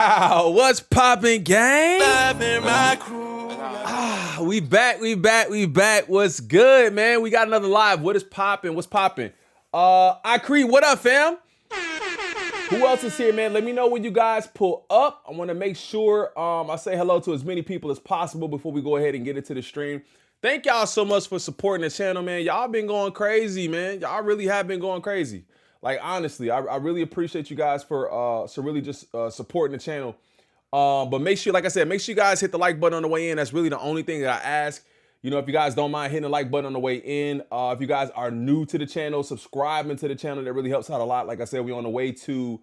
Wow, what's poppin', gang? We back. What's good, man? We got another live. What is poppin'? What's poppin'? Icree, what up, fam? Who else is here, man? Let me know when you guys pull up. I want to make sure I say hello to as many people as possible before we go ahead and get into the stream. Thank y'all so much for supporting the channel, man. Y'all been going crazy, man. Y'all really have been going crazy. Like, honestly, I really appreciate you guys for really just supporting the channel. But make sure, like I said, make sure you guys hit the like button on the way in. That's really the only thing that I ask. You know, if you guys don't mind hitting the like button on the way in. If you guys are new to the channel, subscribing to the channel. That really helps out a lot. Like I said, we are on the way to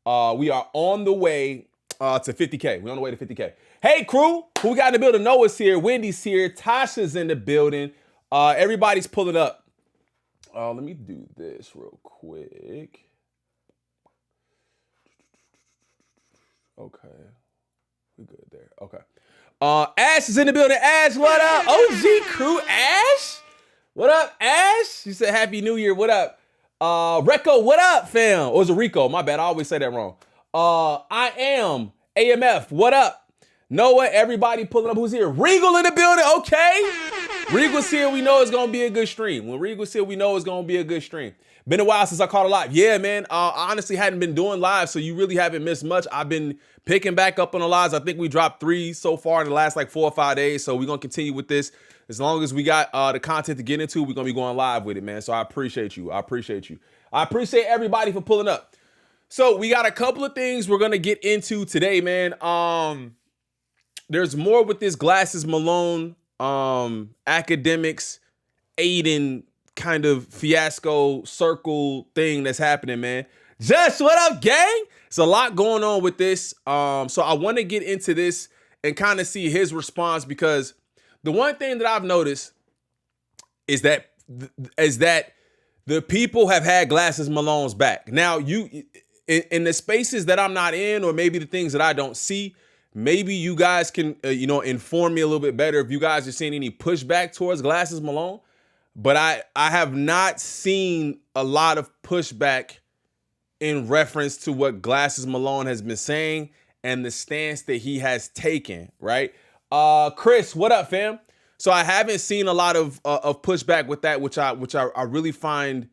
50K. We're on the way to 50K. Hey, crew, who we got in the building? Noah's here. Wendy's here. Tasha's in the building. Everybody's pulling up. Let me do this real quick. Okay. We good there. Okay. Ash is in the building. Ash, what up? OG crew, Ash? What up, Ash? She said Happy New Year. What up? Recco, what up, fam? Or is it Rico? My bad. I always say that wrong. I am AMF. What up? Noah, everybody pulling up. Who's here? Regal in the building. Okay. Regal's here. We know it's going to be a good stream. When Regal's here, we know it's going to be a good stream. Been a while since I caught a live. Yeah, man. I honestly hadn't been doing live, so you really haven't missed much. I've been picking back up on the lives. I think we dropped 3 so far in the last like 4 or 5 days, so we're going to continue with this. As long as we got the content to get into, we're going to be going live with it, man. So I appreciate you. I appreciate everybody for pulling up. So we got a couple of things we're going to get into today, man. There's more with this Glasses Malone academics Adin kind of fiasco circle thing that's happening, man. Just what up, gang? It's a lot going on with this. So I want to get into this and kind of see his response, because the one thing that I've noticed is that the people have had Glasses Malone's back. Now, you in the spaces that I'm not in, or maybe the things that I don't see, maybe you guys can, inform me a little bit better if you guys are seeing any pushback towards Glasses Malone. But I have not seen a lot of pushback in reference to what Glasses Malone has been saying and the stance that he has taken, right? Chris, what up, fam? So I haven't seen a lot of pushback with that, which I really find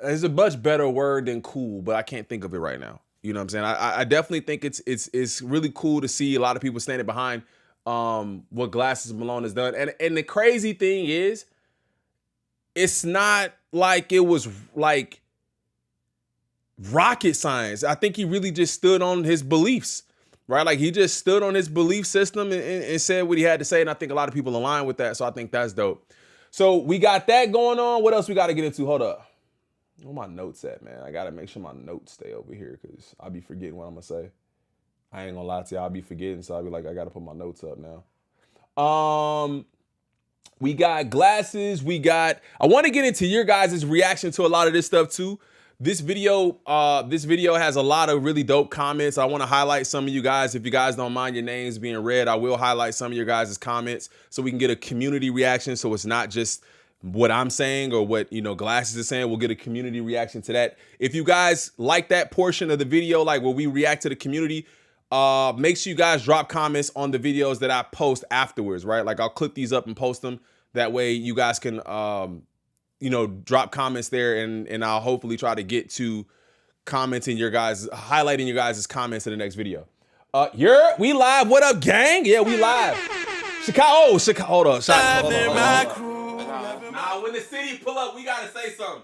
is a much better word than cool, but I can't think of it right now. You know what I'm saying? I definitely think it's really cool to see a lot of people standing behind what Glasses Malone has done. And the crazy thing is, it's not like it was like rocket science. I think he really just stood on his beliefs, right? Like, he just stood on his belief system and said what he had to say. And I think a lot of people align with that. So I think that's dope. So we got that going on. What else we got to get into? Hold up. Where my notes at, man? I got to make sure my notes stay over here, because I'll be forgetting what I'm going to say. I ain't gonna lie to you, I'll be forgetting, so I'll be like, I gotta put my notes up now. We got Glasses, I wanna get into your guys' reaction to a lot of this stuff too. This video has a lot of really dope comments. I wanna highlight some of you guys. If you guys don't mind your names being read, I will highlight some of your guys' comments so we can get a community reaction, so it's not just what I'm saying or what, Glasses is saying. We'll get a community reaction to that. If you guys like that portion of the video, like where we react to the community, make sure you guys drop comments on the videos that I post afterwards, right? Like, I'll clip these up and post them. That way you guys can, drop comments there, and I'll hopefully try to get to highlighting your guys' comments in the next video. We live. What up, gang? Yeah, we live. Chicago, hold on. Nah, when the city pull up, we gotta say something.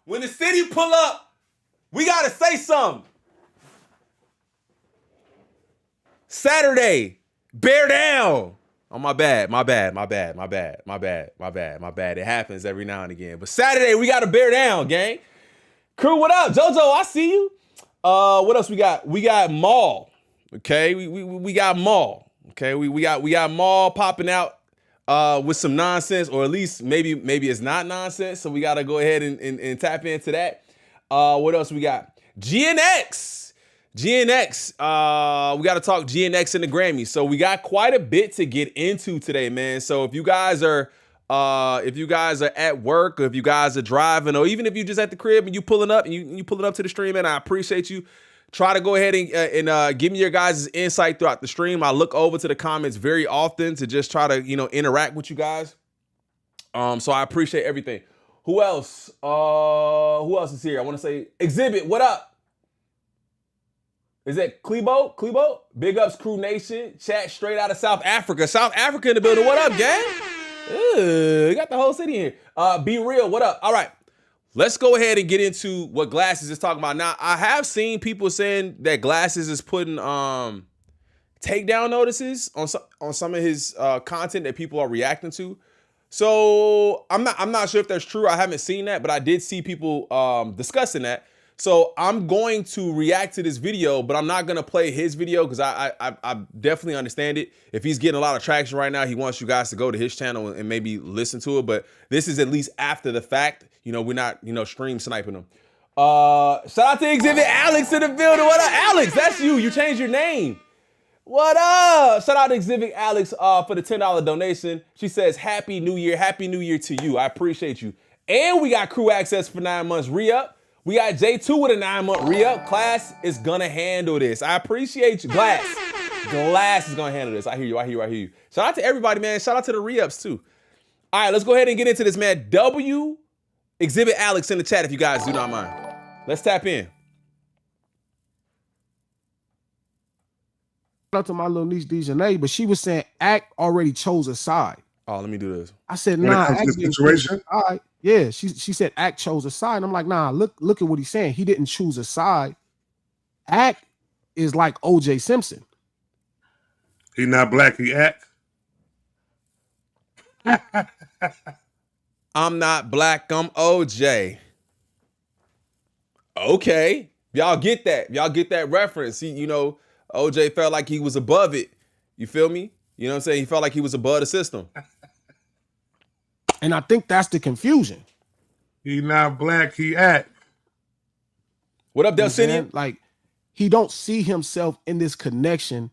When the city pull up, we gotta say something. Saturday, bear down. Oh, my bad. It happens every now and again. But Saturday, we got to bear down, gang. Crew, what up? JoJo, I see you. What else we got? We got Maul. Okay, we got Maul. Okay, we got Maul popping out with some nonsense, or at least maybe it's not nonsense. So we got to go ahead and tap into that. What else we got? GNX. We got to talk GNX and the Grammy. So we got quite a bit to get into today, man. So if you guys are at work, or if you guys are driving, or even if you're just at the crib and you pulling up to the stream, man, I appreciate you. Try to go ahead and give me your guys' insight throughout the stream. I look over to the comments very often to just try to, interact with you guys. So I appreciate everything. Who else? Who else is here? I want to say Exhibit. What up? Is that Klebo? Klebo? Big ups, Crew Nation. Chat straight out of South Africa. South Africa in the building. What up, gang? You got the whole city here. Be real. What up? All right. Let's go ahead and get into what Glasses is talking about. Now, I have seen people saying that Glasses is putting takedown notices on some of his content that people are reacting to. So I'm not sure if that's true. I haven't seen that, but I did see people discussing that. So I'm going to react to this video, but I'm not going to play his video because I definitely understand it. If he's getting a lot of traction right now, he wants you guys to go to his channel and maybe listen to it. But this is at least after the fact. We're not, stream sniping them. Shout out to Exhibit Alex in the building. What up, Alex? That's you. You changed your name. What up? Shout out to Exhibit Alex for the $10 donation. She says, Happy New Year. Happy New Year to you. I appreciate you. And we got crew access for 9 months re-up. We got J2 with a 9-month re-up. Class is gonna handle this. I appreciate you. Glass is gonna handle this. I hear you. Shout out to everybody, man. Shout out to the re-ups too. All right, let's go ahead and get into this, man. Exhibit Alex in the chat if you guys do not mind. Let's tap in. Shout out to my little niece DJ, but she was saying Act already chose a side. Oh, let me do this. I said, nah, Act situation. All right. Yeah, she said Act chose a side. I'm like, nah, look at what he's saying. He didn't choose a side. Act is like OJ Simpson. He not black, he Act. I'm not black, I'm OJ. Okay. Y'all get that. Y'all get that reference. OJ felt like he was above it. You feel me? You know what I'm saying? He felt like he was above the system. And I think that's the confusion. He not black, he Act. What up, Delcinian? Like, he don't see himself in this connection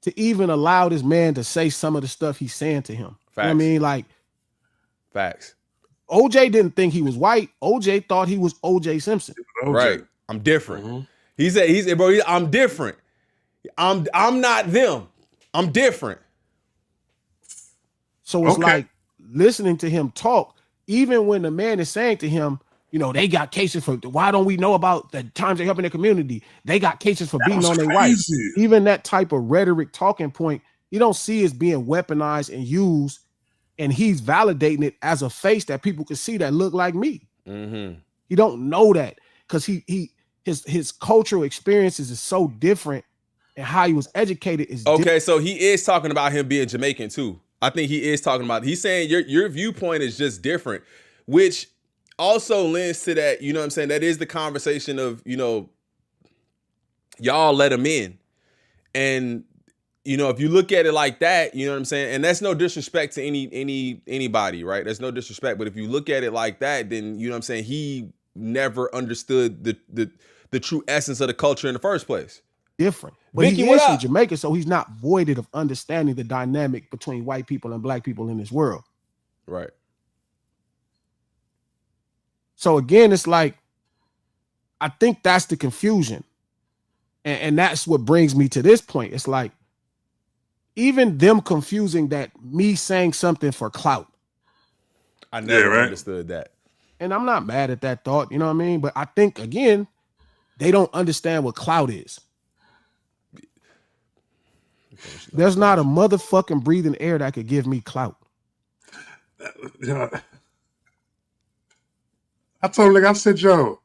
to even allow this man to say some of the stuff he's saying to him. Facts. You know what I mean? Like, facts. OJ didn't think he was white. OJ thought he was OJ Simpson. OJ. Right. I'm different. Mm-hmm. He said, bro, I'm different. I'm not them. I'm different. So it's like listening to him talk, even when the man is saying to him, they got cases for, why don't we know about the times they help in the community? They got cases for beating on their wife. Even that type of rhetoric talking point, you don't see as being weaponized and used. And he's validating it as a face that people can see that look like me. Mm-hmm. You don't know that because his cultural experiences is so different, and how he was educated is okay. different. So he is talking about him being Jamaican too. I think he is talking about. He's saying your viewpoint is just different, which also lends to that. You know what I'm saying? That is the conversation of y'all let him in, and. If you look at it like that, you know what I'm saying? And that's no disrespect to anybody, right? That's no disrespect. But if you look at it like that, then you know what I'm saying? He never understood the true essence of the culture in the first place. Different. But Vicky, he is from Jamaica, so he's not voided of understanding the dynamic between white people and black people in this world. Right. So again, it's like, I think that's the confusion. And that's what brings me to this point. It's like, even them confusing that me saying something for clout. I never understood that. And I'm not mad at that thought, you know what I mean? But I think, again, they don't understand what clout is. There's not a motherfucking breathing air that could give me clout. I told him, I said, yo,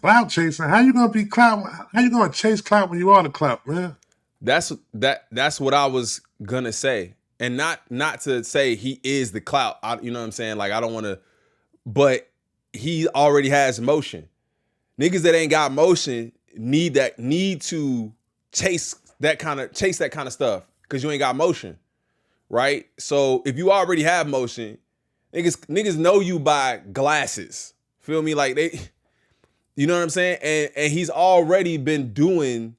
clout chasing, how you gonna be clout? How you gonna chase clout when you are the clout, man? That's what I was gonna say, and not to say he is the clout. You know what I'm saying? Like I don't want to, but he already has motion. Niggas that ain't got motion need to chase that kind of stuff because you ain't got motion, right? So if you already have motion, niggas know you by glasses. Feel me? Like they, you know what I'm saying? And he's already been doing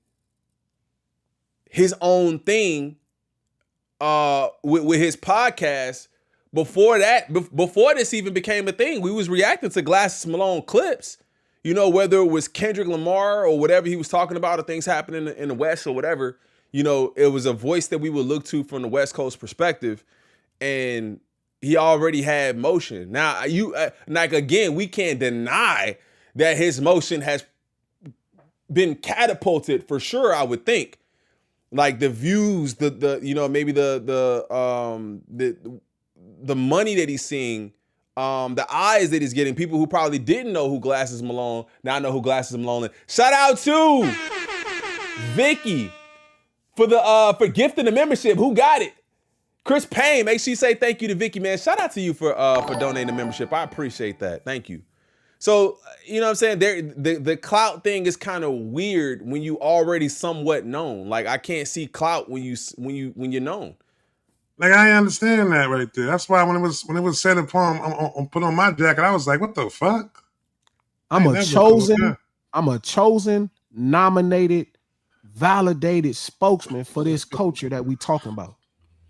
his own thing with his podcast before this even became a thing. We was reacting to Glasses Malone clips. you know, whether it was Kendrick Lamar or whatever he was talking about or things happening in the West or whatever, you know, it was a voice that we would look to from the West Coast perspective. And he already had motion. Now, like, again, we can't deny that his motion has been catapulted for sure, I would think. Like the views, the you know, maybe the money that he's seeing, the eyes that he's getting, people who probably didn't know who Glasses Malone now know who Glasses Malone is. Shout out to Vicky for gifting the membership. Who got it? Chris Payne, make sure you say thank you to Vicky, man. Shout out to you for donating the membership. I appreciate that. Thank you. So, you know what I'm saying? The clout thing is kind of weird when you already somewhat known. Like, I can't see clout when you're known. Like, I understand that right there. That's why when it was said upon put on my jacket, I was like, what the fuck? I'm a chosen, nominated, validated spokesman for this culture that we talking about.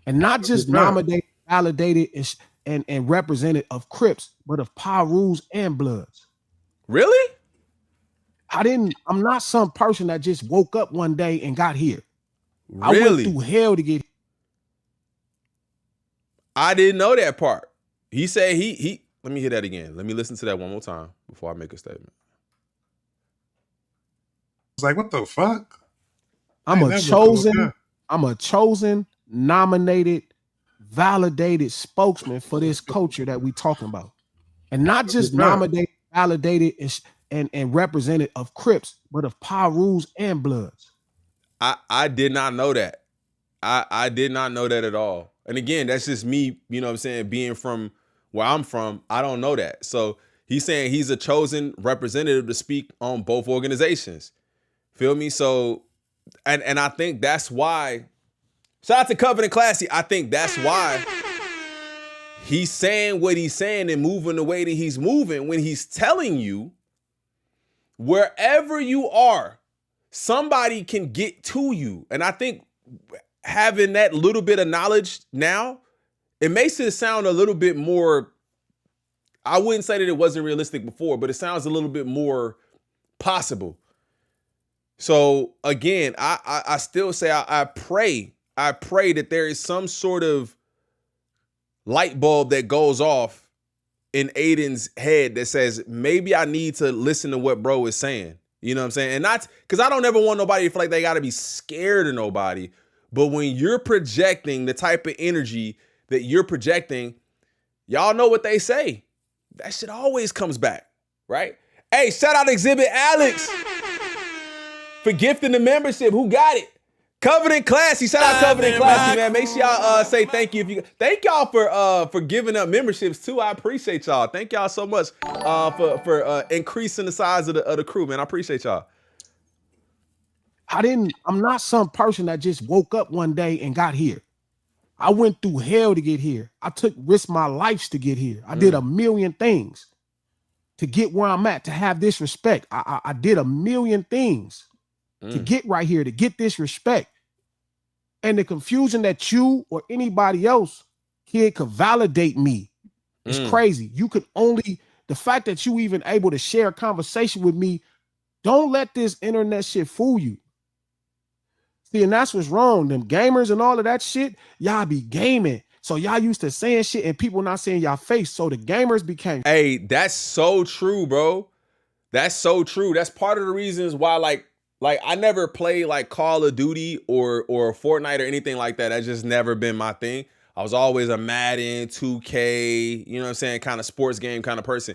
And not just nominated, validated, and represented of Crips, but of Pirus and Bloods. Really? I'm not some person that just woke up one day and got here. Really? I went through hell to get here. I didn't know that part. He said he let me hear that again. Let me listen to that one more time before I make a statement. I was like, what the fuck? I'm a chosen, nominated, validated spokesman for this culture that we talking about. And not just nominated, validated, and represented of Crips, but of Pirus and Bloods. I did not know that. I did not know that at all. And again, that's just me, you know what I'm saying, being from where I'm from. I don't know that. So he's saying he's a chosen representative to speak on both organizations. Feel me? So, and I think that's why, shout out to Covenant Classy. I think that's why he's saying what he's saying and moving the way that he's moving when he's telling you wherever you are, somebody can get to you. And I think having that little bit of knowledge now, it makes it sound a little bit more, I wouldn't say that it wasn't realistic before, but it sounds a little bit more possible. So again, I still say I pray that there is some sort of light bulb that goes off in Adin's head that says, maybe I need to listen to what bro is saying. You know what I'm saying? And not because I don't ever want nobody to feel like they got to be scared of nobody. But when you're projecting the type of energy that you're projecting, y'all know what they say. That shit always comes back, right? Hey, shout out Exhibit Alex for gifting the membership. Who got it? Covenant Classy. Shout out Covenant Classy, man. Make sure y'all say thank you. Thank y'all for giving up memberships too. I appreciate y'all. Thank y'all so much for increasing the size of the crew, man. I appreciate y'all. I'm not some person that just woke up one day and got here. I went through hell to get here. I risked my lives to get here. I did a million things to get where I'm at, to have this respect. I did a million things to get right here, to get this respect. And the confusion that you or anybody else here could validate me is crazy. The fact that you even able to share a conversation with me, don't let this internet shit fool you. See, and that's what's wrong. Them gamers and all of that shit, y'all be gaming. So y'all used to saying shit and people not saying y'all face. So the gamers became. Hey, that's so true, bro. That's so true. That's part of the reasons why, like I never played like Call of Duty or Fortnite or anything like that. That's just never been my thing. I was always a Madden, 2K, you know what I'm saying, kind of sports game kind of person.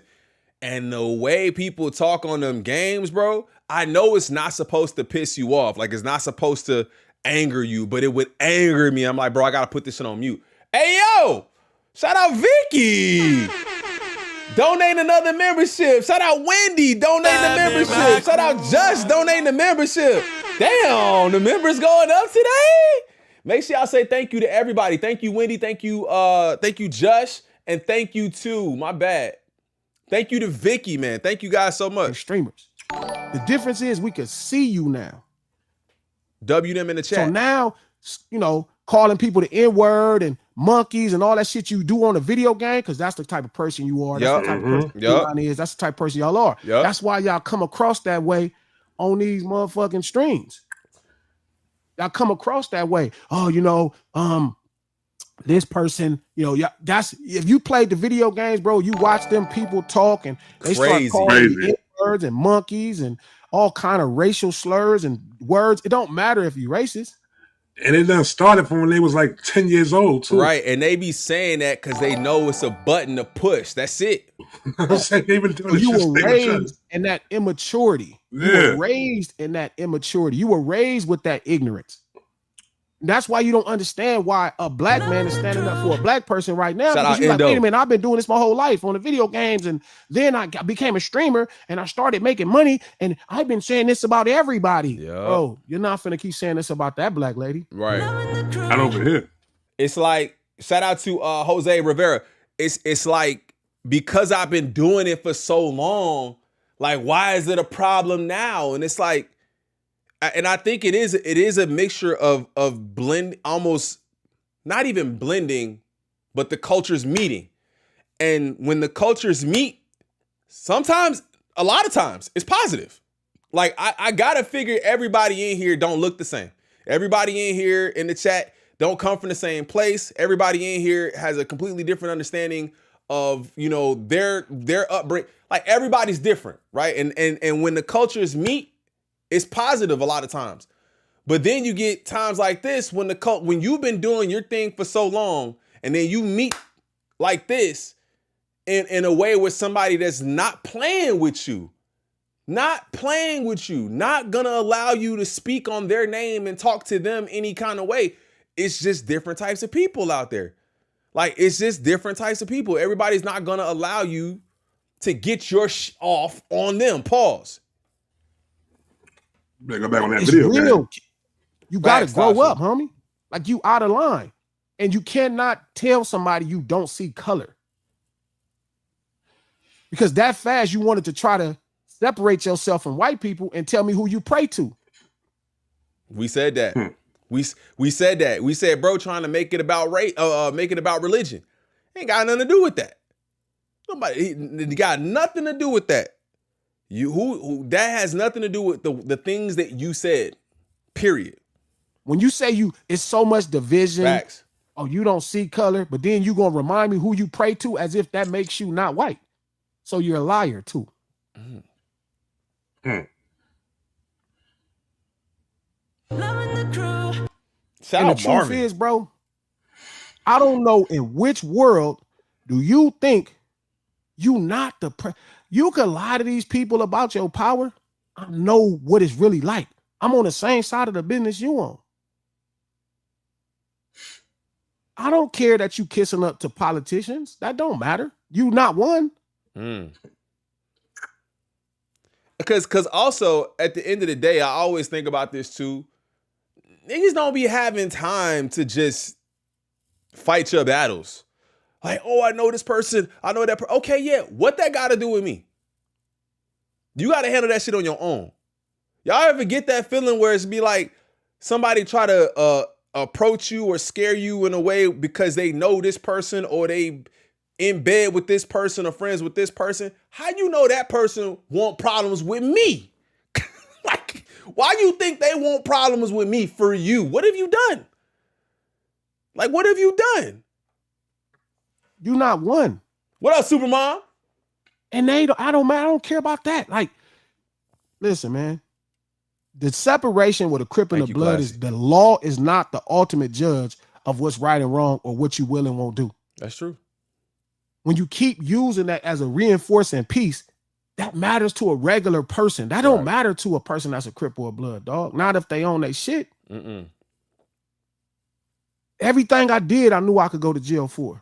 And the way people talk on them games, bro, I know it's not supposed to piss you off. Like, it's not supposed to anger you, but it would anger me. I'm like, bro, I got to put this shit on mute. Hey, yo, shout out Vicky. Donate another membership. Shout out Wendy. Donate the membership. Shout out Just. Donate the membership. Damn, the members going up today. Make sure y'all say thank you to everybody. Thank you, Wendy. Thank you, Josh. And thank you to, my bad. Thank you to Vicky, man. Thank you guys so much. Streamers. The difference is we can see you now. W them in the chat. So now, you know, calling people the N-word and monkeys and all that shit you do on a video game, because that's the type of person you are. That's the type of person Elon is. That's the type of person y'all are. That's why y'all come across that way on these motherfucking streams. Y'all come across that way. Oh, you know, this person, you know, that's if you played the video games, bro, you watch them people talk and they start calling N-words and monkeys and all kind of racial slurs and words. It don't matter if you racist. And it done started from when they was like 10 years old, too. Right, and they be saying that because they know it's a button to push. That's it. I'm saying they been doing you were raised in that immaturity. Yeah. You were raised in that immaturity. You were raised with that ignorance. That's why you don't understand why a black man is standing up for a black person right now. Because you're like, wait a minute, I've been doing this my whole life on the video games, and then I became a streamer and I started making money, and I've been saying this about everybody. Bro, you're not finna keep saying this about that black lady. Right. Not over here. It's like, shout out to Jose Rivera. It's like, because I've been doing it for so long, like, why is it a problem now? And it's like, and I think it is a mixture of blend, almost not even blending, but the cultures meeting. And when the cultures meet, sometimes, a lot of times, it's positive. Like, I gotta figure everybody in here don't look the same. Everybody in here in the chat don't come from the same place. Everybody in here has a completely different understanding of, you know, their upbringing. Like, everybody's different, right? And when the cultures meet, it's positive a lot of times. But then you get times like this when when you've been doing your thing for so long, and then you meet like this in a way with somebody that's not playing with you, not gonna allow you to speak on their name and talk to them any kind of way. It's just different types of people out there. Like, it's just different types of people. Everybody's not gonna allow you to get your off on them. Pause. Go back on that it's video. Real. Man. You gotta grow up, homie. Like, you out of line. And you cannot tell somebody you don't see color. Because that fast you wanted to try to separate yourself from white people and tell me who you pray to. We said that. We said that. We said, bro, trying to make it about make it about religion. Ain't got nothing to do with that. It got nothing to do with that. That has nothing to do with the things that you said. Period. When you say it's so much division. Facts. Oh, you don't see color, but then you gonna remind me who you pray to as if that makes you not white. So you're a liar too. Shout and out the truth Marvin. is, bro, I don't know in which world do you think you not you can lie to these people about your power. I know what it's really like. I'm on the same side of the business you on. I don't care that you kissing up to politicians. That don't matter. You not one. Because also, at the end of the day, I always think about this too. Niggas don't be having time to just fight your battles. Like, oh, I know this person. I know that. Okay, yeah. What that got to do with me? You got to handle that shit on your own. Y'all ever get that feeling where it's be like somebody try to approach you or scare you in a way because they know this person or they in bed with this person or friends with this person? How you know that person want problems with me? Like, why you think they want problems with me for you? What have you done? Like, what have you done? You not one. What up, Supermom? And I don't care about that. Like, listen, man. The separation with a Crip and the blood is the law is not the ultimate judge of what's right and wrong or what you will and won't do. That's true. When you keep using that as a reinforcing piece, that matters to a regular person. That don't matter to a person that's a Crip or a blood, dog. Not if they own their shit. Everything I did, I knew I could go to jail for.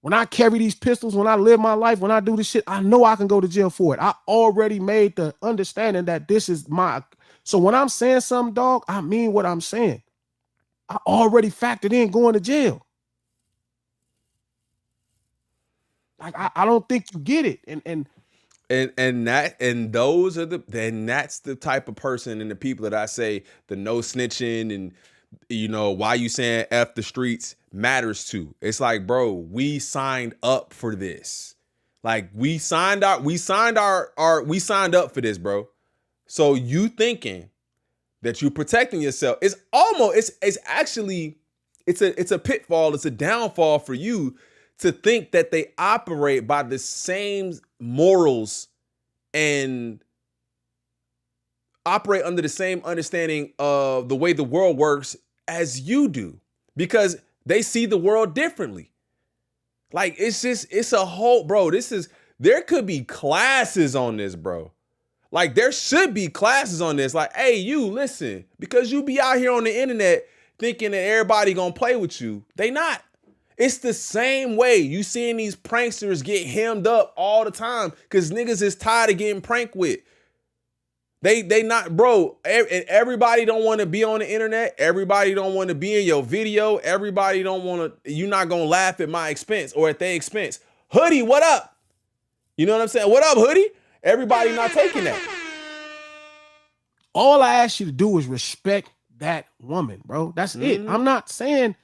When I carry these pistols, when I live my life, when I do this shit, I know I can go to jail for it. I already made the understanding that this is my... So when I'm saying something, dog, I mean what I'm saying. I already factored in going to jail. Like, I don't think you get it. And that's the type of person and the people that I say the no snitching and why you saying F the streets matters too. It's like, bro, we signed up for this. Like we signed up for this, bro. So you thinking that you protecting yourself, it's actually a pitfall, it's a downfall for you to think that they operate by the same morals and operate under the same understanding of the way the world works as you do, because they see the world differently. Like it's a whole, bro, there could be classes on this, bro. Like there should be classes on this. Like, hey, you listen, because you be out here on the internet thinking that everybody gonna play with you. They not. It's the same way you seeing these pranksters get hemmed up all the time because niggas is tired of getting pranked with. They not, bro, and everybody don't want to be on the internet. Everybody don't want to be in your video. Everybody don't want to, you're not going to laugh at my expense or at their expense. Hoodie, what up? You know what I'm saying? What up, Hoodie? Everybody not taking that. All I ask you to do is respect that woman, bro. That's it. I'm not saying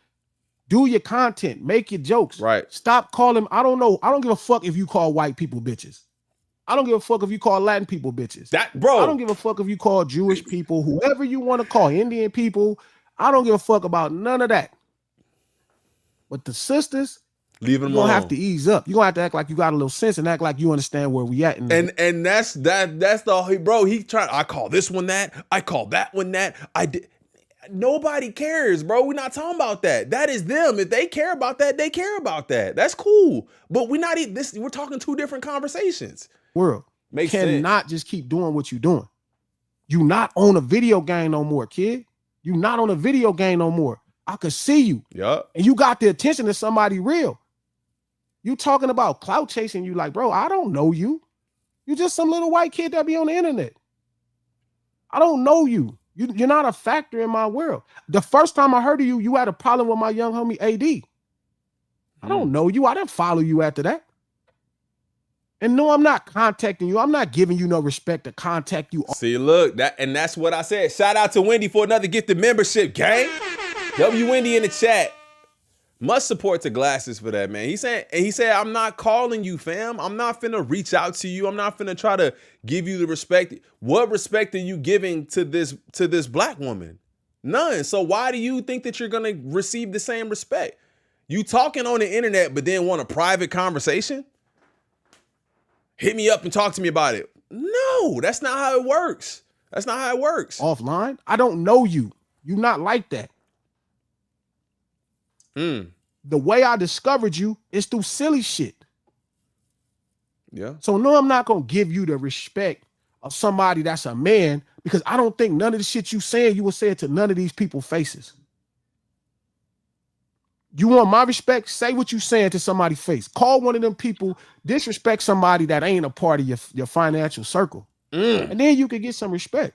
do your content, make your jokes. Right. Stop calling, I don't give a fuck if you call white people bitches. I don't give a fuck if you call Latin people bitches. Bro. I don't give a fuck if you call Jewish people, whoever you want to call, Indian people. I don't give a fuck about none of that. But the sisters, leave them alone. You're going to have to ease up. You're going to have to act like you got a little sense and act like you understand where we at. And that's the, bro, I call this one that. I call that one that. I did. Nobody cares, bro. We're not talking about that. That is them. If they care about that, they care about that. That's cool. But we're talking two different conversations. World cannot just keep doing what you're doing. You not on a video game no more, kid. You not on a video game no more. I could see you. Yup. And you got the attention of somebody real. You talking about clout chasing, you like, bro, I don't know you. You just some little white kid that be on the internet. I don't know you. You're not a factor in my world. The first time I heard of you, you had a problem with my young homie AD. I don't know you. I didn't follow you after that. And no, I'm not contacting you. I'm not giving you no respect to contact you. See, look, that's what I said. Shout out to Wendy for another gifted membership, gang. W Wendy in the chat. Much support to Glasses for that, man. He said, I'm not calling you, fam. I'm not finna reach out to you. I'm not finna try to give you the respect. What respect are you giving to this black woman? None. So why do you think that you're gonna receive the same respect? You talking on the internet, but then want a private conversation? Hit me up and talk to me about it. No, that's not how it works. That's not how it works. Offline? I don't know you. You're not like that. The way I discovered you is through silly shit. Yeah. So no, I'm not going to give you the respect of somebody that's a man, because I don't think none of the shit you saying, you will say it to none of these people's faces. You want my respect? Say what you saying to somebody's face. Call one of them people, disrespect somebody that ain't a part of your financial circle. And then you can get some respect.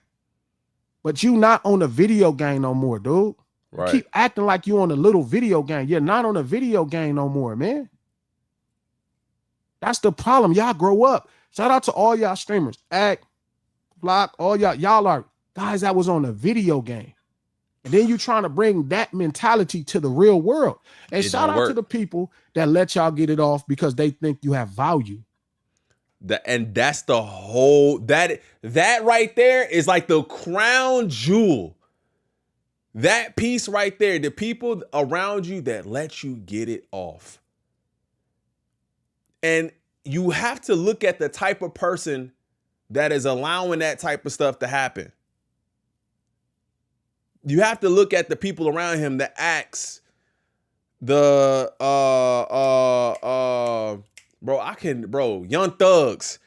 But you not on a video game no more, dude. Right. You keep acting like you on a little video game. You're not on a video game no more, man. That's the problem. Y'all grow up. Shout out to all y'all streamers. Act, Block, all y'all. Y'all are guys that was on a video game. And then you trying to bring that mentality to the real world. And shout out to the people that let y'all get it off because they think you have value. And that's the whole, that right there is like the crown jewel. That piece right there, the people around you that let you get it off. And you have to look at the type of person that is allowing that type of stuff to happen. You have to look at the people around him that acts the Young Thugs,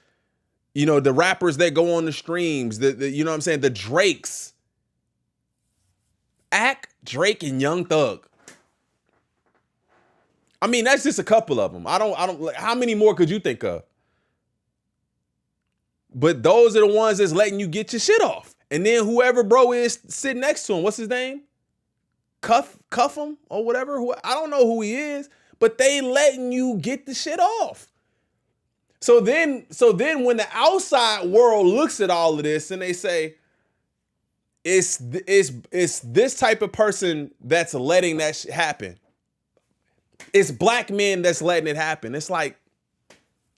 you know, the rappers that go on the streams, the you know what I'm saying, the Drakes. Act, Drake, and Young Thug. I mean, that's just a couple of them. I don't how many more could you think of? But those are the ones that's letting you get your shit off. And then whoever bro is sitting next to him, what's his name? Cuff him or whatever. I don't know who he is, but they letting you get the shit off. So then when the outside world looks at all of this and they say, it's this type of person that's letting that shit happen. It's black men that's letting it happen. It's like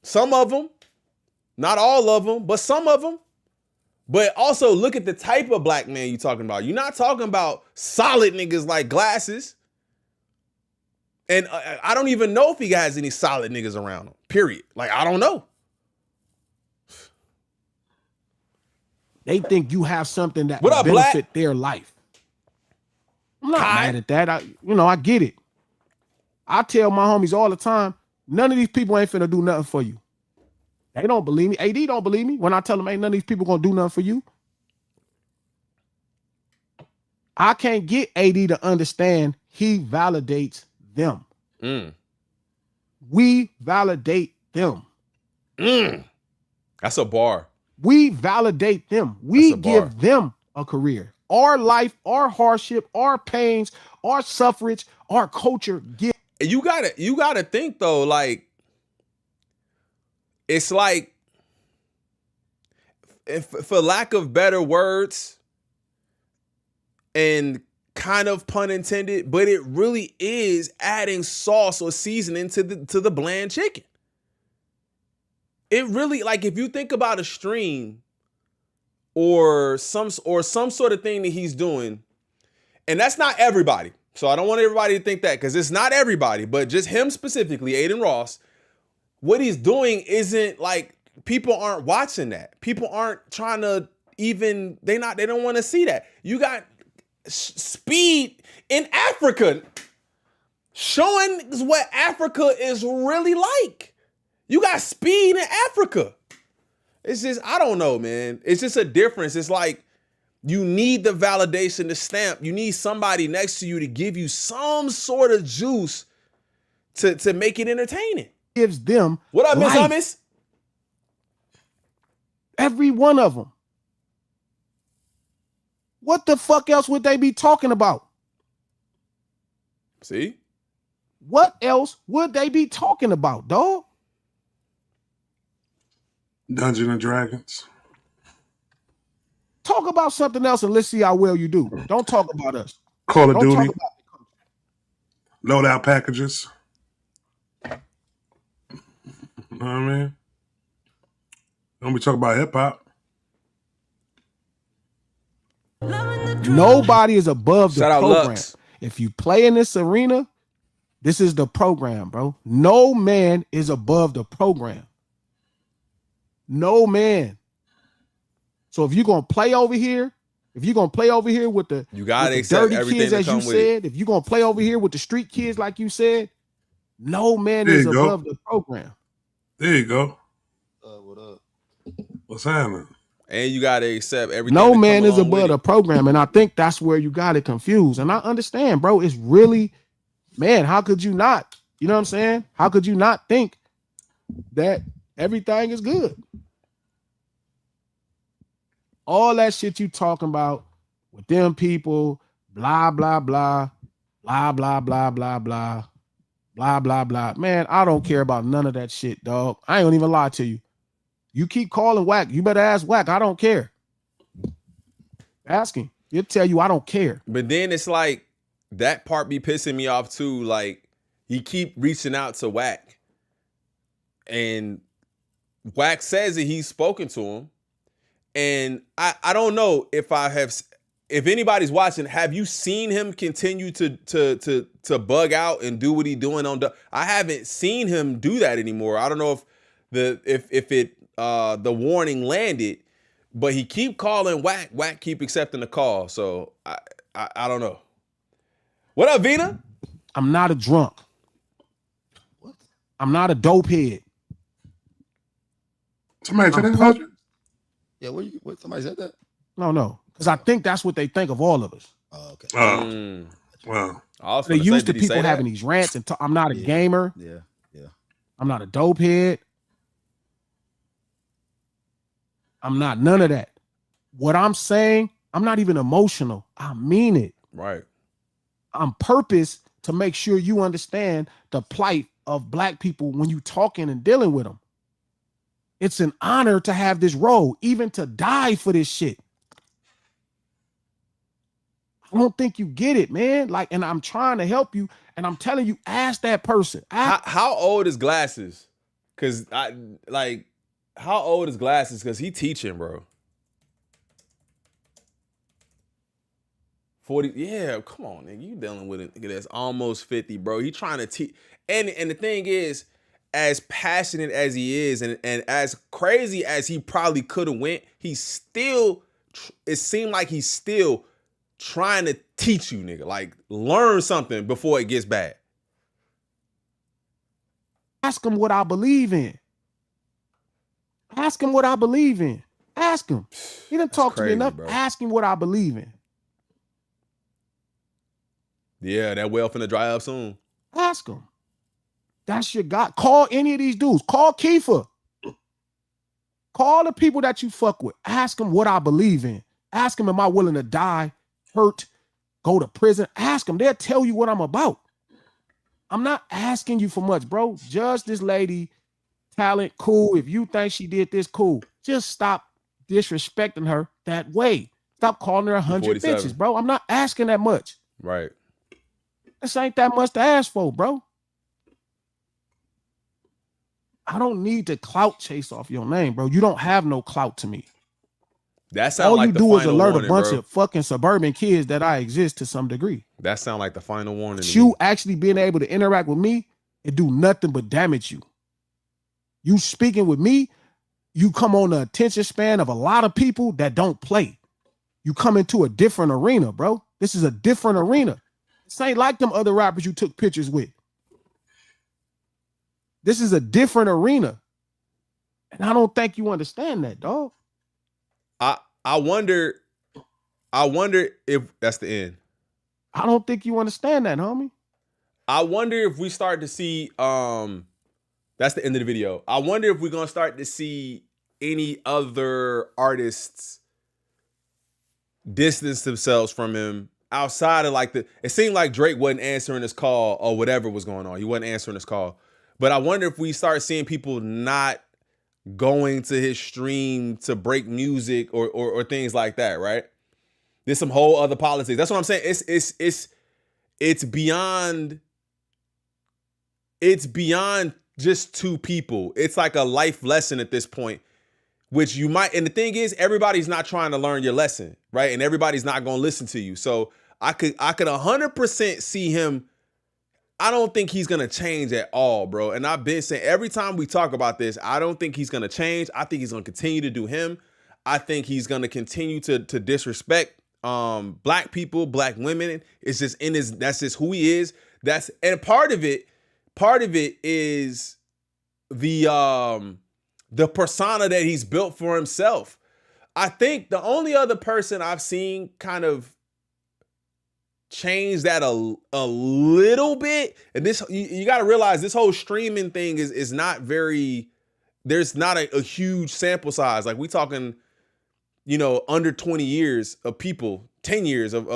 some of them, not all of them, but some of them. But also look at the type of black man you're talking about. You're not talking about solid niggas like Glasses. And I don't even know if he has any solid niggas around him, period. Like, I don't know. They think you have something that What will up, benefit Black? their life. I'm not Kai? mad at that. I get it. I tell my homies all the time, none of these people ain't finna do nothing for you. They don't believe me. AD don't believe me when I tell them ain't none of these people gonna do nothing for you. I can't get AD to understand he validates them. We validate them. That's a bar. We validate them. We give them a career. Our life, our hardship, our pains, our suffrage, our culture. You gotta think though, like, it's like, if for lack of better words, and kind of pun intended, but it really is adding sauce or seasoning to the bland chicken. It really, like, if you think about a stream or some sort of thing that he's doing, and that's not everybody. So I don't want everybody to think that, because it's not everybody, but just him specifically, Adin Ross. What he's doing isn't like, people aren't watching that. People aren't trying to even, they don't want to see that. You got Speed in Africa showing what Africa is really like. You got Speed in Africa. It's just, I don't know, man. It's just a difference. It's like, you need the validation, the stamp. You need somebody next to you to give you some sort of juice to make it entertaining. Gives them what up, Miss life. Hummus? Every one of them. What the fuck else would they be talking about? See? What else would they be talking about, dog? Dungeons and Dragons. Talk about something else and let's see how well you do. Don't talk about us. Call of Duty. Talk about loadout packages. You know what I mean? Don't be talking about hip hop. Nobody is above the Shout out program. Lux. If you play in this arena, this is the program, bro. No man is above the program. No man. So if you're gonna play over here, with the, you gotta with the accept dirty everything kids, that as you come with said, it. if you're gonna play over here with the street kids, like you said, no man There is you go. above the program. There you go. What up? What's happening? And you gotta accept everything. No man is above above the program, and I think that's where you got it confused. And I understand, bro. It's really, man. How could you not? You know what I'm saying? How could you not think that everything is good? All that shit you talking about with them people, blah blah blah, blah blah blah blah blah, blah blah blah. Man, I don't care about none of that shit, dog. I ain't gonna even lie to you. You keep calling Whack. You better ask Whack. I don't care. Ask him. He'll tell you I don't care. But then it's like, that part be pissing me off too. Like, he keep reaching out to Whack, and Whack says that he's spoken to him. And I don't know if anybody's watching, have you seen him continue to bug out and do what he's doing on I haven't seen him do that anymore. I don't know if the warning landed, but he keep calling Whack. Whack keep accepting the call. So I don't know. What up, Vina? I'm not a drunk. What? I'm not a dope head. Somebody said that? Yeah, what somebody said that? No. Because I think that's what they think of all of us. Oh, okay. Well. They're used to people having these rants and I'm not a gamer. Yeah. I'm not a dope head. I'm not none of that. What I'm saying, I'm not even emotional. I mean it. Right. I'm purpose to make sure you understand the plight of black people when you talking and dealing with them. It's an honor to have this role, even to die for this shit. I don't think you get it, man. Like, and I'm trying to help you, and I'm telling you, ask that person. How old is Glasses? Cause how old is Glasses? Cause he teaching, bro. 40. Yeah, come on, nigga. You dealing with a nigga that's almost 50, bro. He trying to teach. And the thing is, as passionate as he is, and as crazy as he probably could have went, he's still. It seemed like he's still trying to teach you, nigga. Like, learn something before it gets bad. Ask him what I believe in. Ask him what I believe in. Ask him. He didn't talk to me enough. Bro. Ask him what I believe in. Yeah, that well finna dry up soon. Ask him. That's your guy. Call any of these dudes. Call Kiefer. Call the people that you fuck with. Ask them what I believe in. Ask them, am I willing to die, hurt, go to prison? Ask them. They'll tell you what I'm about. I'm not asking you for much, bro. Judge this lady, talent, cool. If you think she did this, cool. Just stop disrespecting her that way. Stop calling her 100 bitches, bro. I'm not asking that much. Right. This ain't that much to ask for, bro. I don't need to clout chase off your name, bro. You don't have no clout to me. That sounds like the final warning, all you do is alert a bunch of fucking suburban kids that I exist to some degree. That sounds like the final warning. You actually being able to interact with me and do nothing but damage you. You speaking with me, you come on the attention span of a lot of people that don't play. You come into a different arena, bro. This is a different arena. This ain't like them other rappers you took pictures with. This is a different arena. And I don't think you understand that, dog. I wonder if that's the end. I don't think you understand that, homie. I wonder if we start to see that's the end of the video. I wonder if we're gonna start to see any other artists distance themselves from him outside of like it seemed like Drake wasn't answering his call or whatever was going on. He wasn't answering his call. But I wonder if we start seeing people not going to his stream to break music or things like that, right? There's some whole other politics. That's what I'm saying. It's beyond just two people. It's like a life lesson at this point, which you might, and the thing is, everybody's not trying to learn your lesson, right? And everybody's not going to listen to you. So I could 100% see him. I don't think he's going to change at all, bro. And I've been saying every time we talk about this, I don't think he's going to change. I think he's going to continue to do him. I think he's going to continue to disrespect black people, black women. It's just that's just who he is. And part of it is the persona that he's built for himself. I think the only other person I've seen kind of change that a little bit, and this you got to realize this whole streaming thing is not very, there's not a huge sample size. Like we talking, under 20 years of people, 10 years of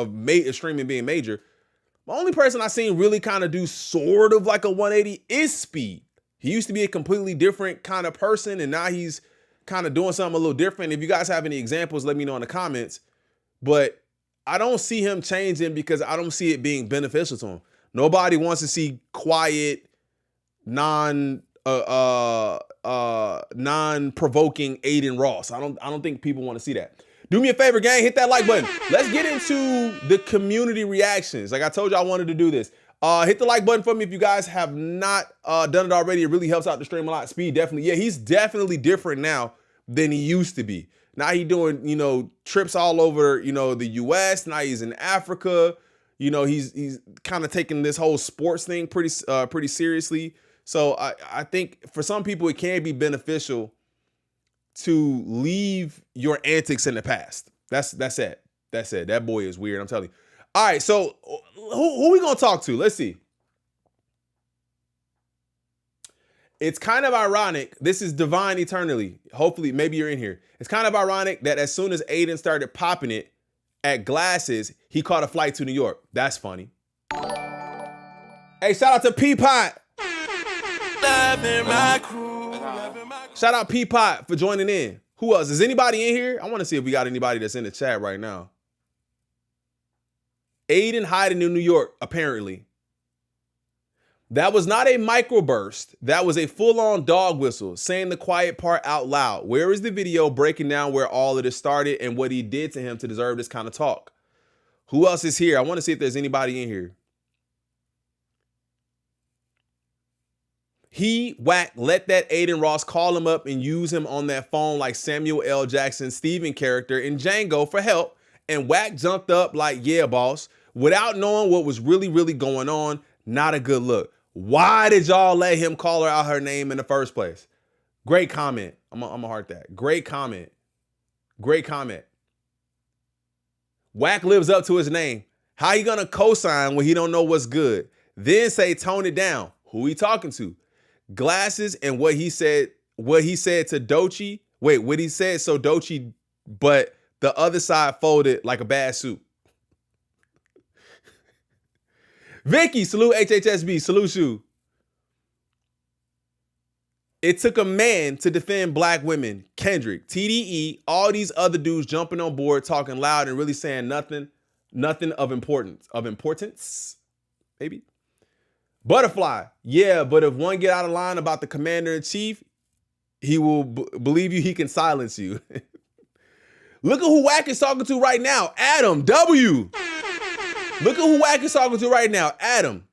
streaming being major. The only person I've seen really kind of do sort of like a 180 is Speed. He used to be a completely different kind of person, and now he's kind of doing something a little different. If you guys have any examples, let me know in the comments. But I don't see him changing because I don't see it being beneficial to him. Nobody wants to see quiet, non-provoking Adin Ross. I don't think people want to see that. Do me a favor, gang, hit that like button. Let's get into the community reactions. Like I told you, I wanted to do this. Hit the like button for me if you guys have not done it already. It really helps out the stream a lot. Speed, definitely. Yeah, he's definitely different now than he used to be. Now he's doing, trips all over, the US. Now he's in Africa. He's kind of taking this whole sports thing pretty seriously. So I think for some people, it can be beneficial to leave your antics in the past. That's it. That's it. That boy is weird, I'm telling you. All right, so who we gonna talk to? Let's see. It's kind of ironic. This is Divine Eternally. Hopefully, maybe you're in here. It's kind of ironic that as soon as Adin started popping it at Glasses, he caught a flight to New York. That's funny. Hey, shout out to Peapot. Shout out Peapot for joining in. Who else? Is anybody in here? I want to see if we got anybody that's in the chat right now. Adin hiding in New York, apparently. That was not a microburst. That was a full-on dog whistle, saying the quiet part out loud. Where is the video breaking down where all of this started and what he did to him to deserve this kind of talk? Who else is here? I want to see if there's anybody in here. Wack, let that Adin Ross call him up and use him on that phone like Samuel L. Jackson Steven character in Django for help. And Wack jumped up like, yeah, boss, without knowing what was really, really going on. Not a good look. Why did y'all let him call her out her name in the first place? Great comment. I'm gonna heart that. Great comment. Great comment. Wack lives up to his name. How you gonna co-sign when he don't know what's good? Then say tone it down. Who he talking to? Glasses and what he said to Doechii. Wait, what he said so Doechii, but the other side folded like a bad suit. Vicky, salute HHSB, salute you. It took a man to defend black women. Kendrick, TDE, all these other dudes jumping on board, talking loud and really saying nothing of importance, maybe. Butterfly, yeah, but if one get out of line about the commander-in-chief, he will believe you, he can silence you. Look at who Wack is talking to right now, Adam W. Look at who Wack is talking to right now, Adam.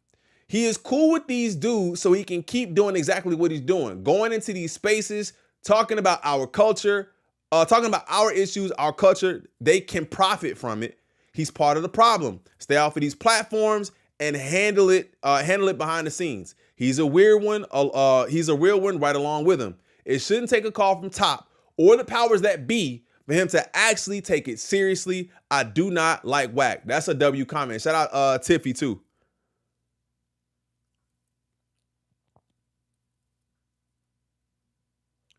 He is cool with these dudes so he can keep doing exactly what he's doing. Going into these spaces, talking about our culture, talking about our issues, our culture. They can profit from it. He's part of the problem. Stay off of these platforms and handle it behind the scenes. He's a weird one. He's a real one right along with him. It shouldn't take a call from top or the powers that be for him to actually take it seriously. I do not like Wack. That's a W comment. Shout out Tiffy too.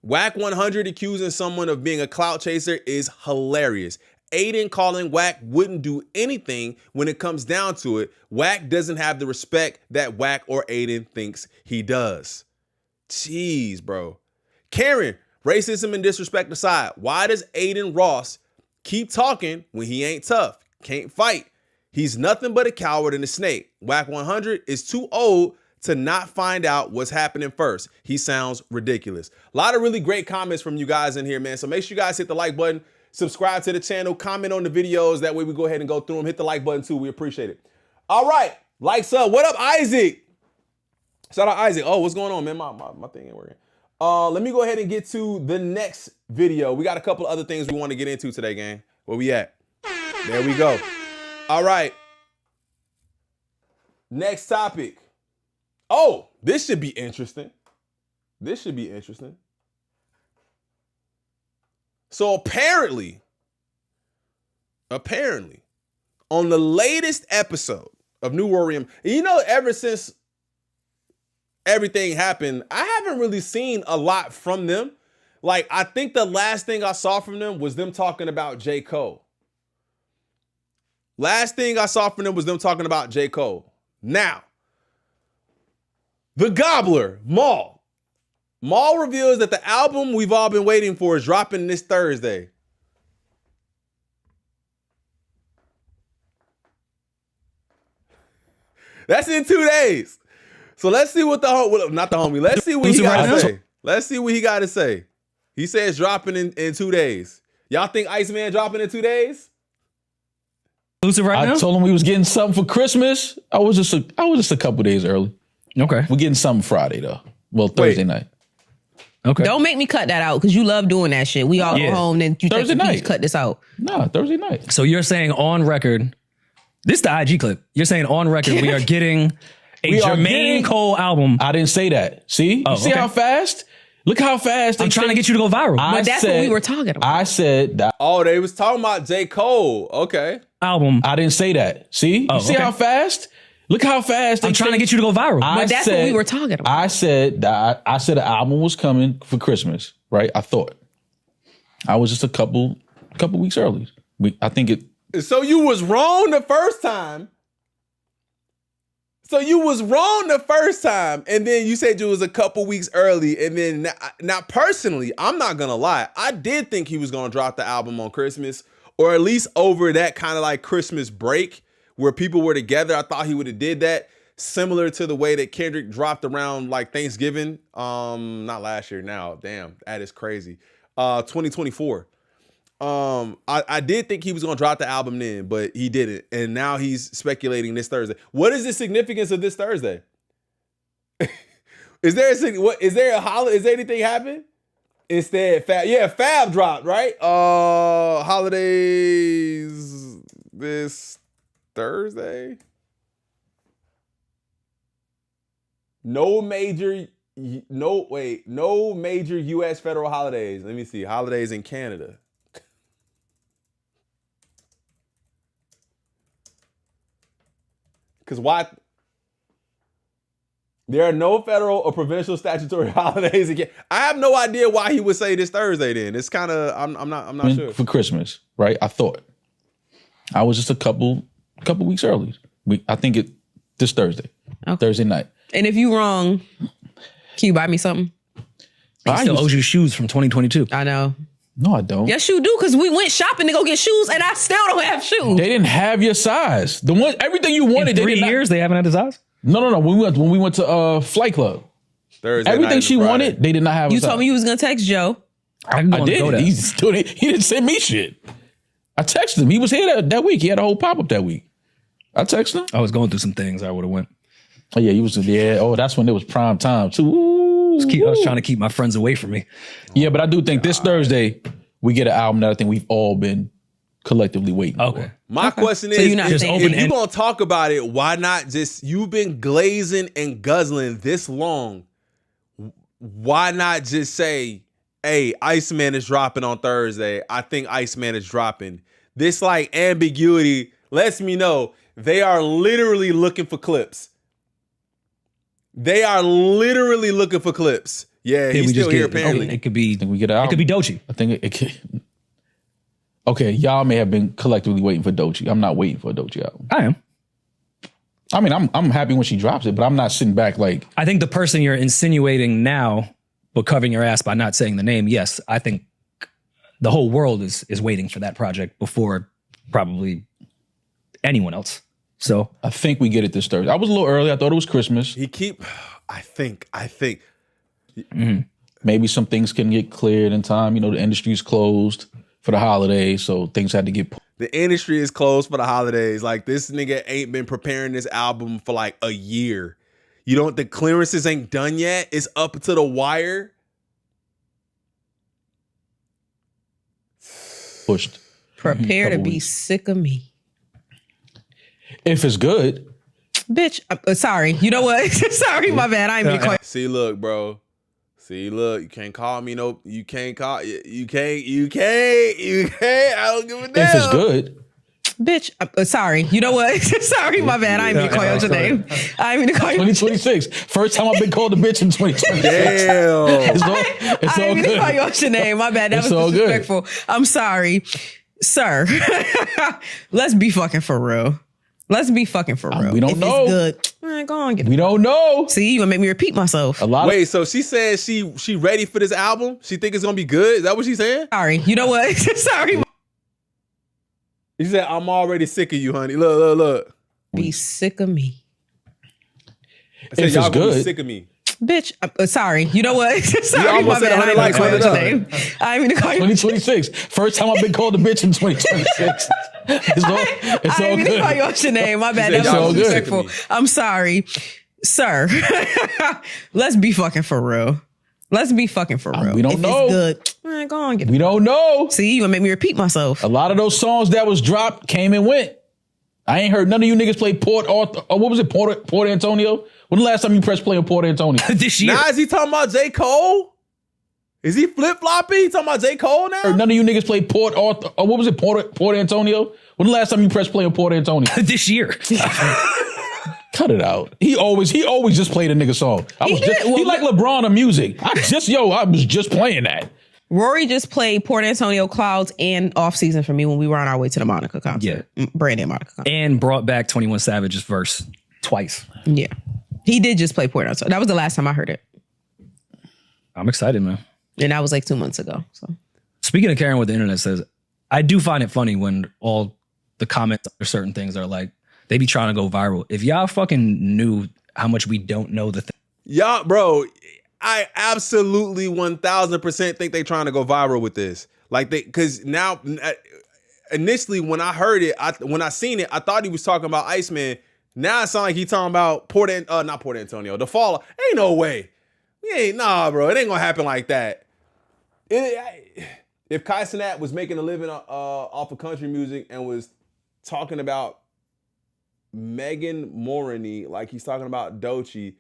Wack 100 accusing someone of being a clout chaser is hilarious. Adin calling Wack wouldn't do anything when it comes down to it. Wack doesn't have the respect that Wack or Adin thinks he does. Jeez, bro. Karen, racism and disrespect aside, why does Adin Ross keep talking when he ain't tough? Can't fight. He's nothing but a coward and a snake. Wack 100 is too old to not find out what's happening first. He sounds ridiculous. A lot of really great comments from you guys in here, man. So make sure you guys hit the like button, subscribe to the channel, comment on the videos. That way we go ahead and go through them. Hit the like button too. We appreciate it. All right. Likes up. What up, Isaac? Shout out Isaac. Oh, what's going on, man? My thing ain't working. Let me go ahead and get to the next video. We got a couple other things we want to get into today, gang. Where we at? There we go. All right. Next topic. Oh, this should be interesting. This should be interesting. So apparently, on the latest episode of New Warrior, you know, ever since everything happened, I haven't really seen a lot from them. Like, I think the last thing I saw from them was them talking about J. Cole. Last thing I saw from them was them talking about J. Cole. Now, the Gobbler, Maul. Maul reveals that the album we've all been waiting for is dropping this Thursday. That's in 2 days. So let's see what let's see what he got to say. Let's see what he got to say. He says dropping in 2 days. Y'all think ICEMAN dropping in 2 days? I told him we was getting something for Christmas. I was just a couple days early. Okay. We're getting something Friday though. Well, Thursday night. Okay. Don't make me cut that out because you love doing that shit. We all go home and you Thursday night. Cut this out. Nah, Thursday night. So you're saying on record, this is the IG clip. You're saying on record we are getting a Jermaine Cole album. I didn't say that. See? You see how fast? Look how fast. I'm trying to get you to go viral. But that's what we were talking about. I said that. Oh, they was talking about J. Cole. Okay. Album. I didn't say that. See? You see how fast? Look how fast. I'm trying to get you to go viral. But that's what we were talking about. I said that. I said the album was coming for Christmas, right? I thought. I was just a couple weeks early. I think it. So you was wrong the first time. And then you said you was a couple weeks early. And then now personally, I'm not going to lie. I did think he was going to drop the album on Christmas, or at least over that kind of like Christmas break where people were together. I thought he would have did that, similar to the way that Kendrick dropped around like Thanksgiving. Not last year. Now, damn, that is crazy. 2024. I did think he was gonna drop the album then, but he didn't, and now he's speculating this Thursday. What is the significance of this Thursday? Is there a holiday? Is there anything happen? Instead, Fab dropped, right? Holidays this Thursday. No major U.S. federal holidays. Let me see. Holidays in Canada. Because why? There are no federal or provincial statutory holidays again. I have no idea why he would say this Thursday. Then it's kind of I'm not sure. For Christmas, right? I thought I was just a couple weeks early. I think this Thursday, Thursday night. And if you wrong, can you buy me something? He still owes you shoes from 2022. I know. No, I don't. Yes, you do, because we went shopping to go get shoes, and I still don't have shoes. They didn't have your size. Everything you wanted. In 3 years, they haven't had the size? No. When we went to Flight Club, Thursday everything she Friday. wanted, they did not have. You told me you was gonna text Joe. I did. He didn't send me shit. I texted him. He was here that week. He had a whole pop up that week. I texted him. I was going through some things. I would have went. Oh yeah, he was. Yeah. Oh, that's when it was prime time too. Ooh, I was trying to keep my friends away from me. Yeah, but I do think this Thursday we get an album that I think we've all been collectively waiting for. My question is, So you're not if saying- you're going to talk about it, why not just, you've been glazing and guzzling this long. Why not just say, hey, ICEMAN is dropping on Thursday. I think ICEMAN is dropping. This like ambiguity lets me know they are literally looking for clips. They are literally looking for clips. Yeah, he's still here apparently. It could be. I think we get an album. It could be Doechii. I think it could. Okay, y'all may have been collectively waiting for Doechii. I'm not waiting for a Doechii album. I am. I mean, I'm happy when she drops it, but I'm not sitting back like. I think the person you're insinuating now, but covering your ass by not saying the name, yes, I think the whole world is waiting for that project before probably anyone else. So I think we get it this Thursday. I was a little early. I thought it was Christmas. I think. Maybe some things can get cleared in time. You know, the industry's closed for the holidays, so things had to get. The industry is closed for the holidays. Like, this nigga ain't been preparing this album for like a year. The clearances ain't done yet. It's up to the wire. Pushed. Prepare to be sick of me. If it's good. Bitch, sorry. You know what? Sorry, my bad. I ain't being quiet. See, look, bro. See, look, you can't call me you can't call, you can't, I don't give a damn. If it's good. Bitch, sorry. You know what? Sorry, my bad. I ain't mean to call you out your name. I ain't mean to call you. 2026. First time I've been called a bitch in 2026. Damn. It's I all ain't mean to good. call you out your name. My bad. That It's was all good. disrespectful. I'm sorry. Sir, let's be fucking for real. Let's be fucking for real. We don't if know. It's good, go on. Get We don't know. See, you gonna make me repeat myself. Wait, so she said she ready for this album? She think it's gonna be good? Is that what she's saying? Sorry. You know what? Sorry. She said, I'm already sick of you, honey. Look. Be sick of me. I said, If y'all it's gonna be good. sick of me. Bitch, sorry. You know what? Sorry, almost my said bad. 100 likes, I ain't mean to call you out your 100 name. I ain't mean to call you. 2026. First time I've been called a bitch in 2026. It's all I ain't mean to call you good. out your name. My bad. said, That y'all was gonna be sick disrespectful. of me. I'm sorry. Sir, let's be fucking for real. Let's be fucking for real. We don't if know. It's good, go on. Get We don't know. See, you gonna make me repeat myself. A lot of those songs that was dropped came and went. I ain't heard none of you niggas play Port Antonio. When the last time you pressed play on Port Antonio? this year. Now is he talking about J. Cole? Is he flip-flopping? He talking about J. Cole now? Heard none of you niggas play Port Antonio. When the last time you pressed play on Port Antonio? this year. Cut it out. He always just played a nigga song. He like LeBron of music. I was just playing that. Rory just played Port Antonio Clouds and Off Season for me when we were on our way to the Monica concert. Yeah. Brandon Monica concert. And brought back 21 Savage's verse twice. Yeah. He did just play Port Antonio. That was the last time I heard it. I'm excited, man. And that was like 2 months ago. So Speaking of caring what the internet says, I do find it funny when all the comments or certain things are like, They be trying to go viral. If y'all fucking knew how much we don't know the thing. Y'all, bro, I absolutely 1000% think they trying to go viral with this. Like because now, initially when I heard it, when I seen it, I thought he was talking about Iceman. Now it sounds like he talking about not Port Antonio, the fall. Ain't no way. Nah, bro, it ain't gonna happen like that. If Kai Cenat was making a living off of country music and was talking about Megan Morini like he's talking about Doechii,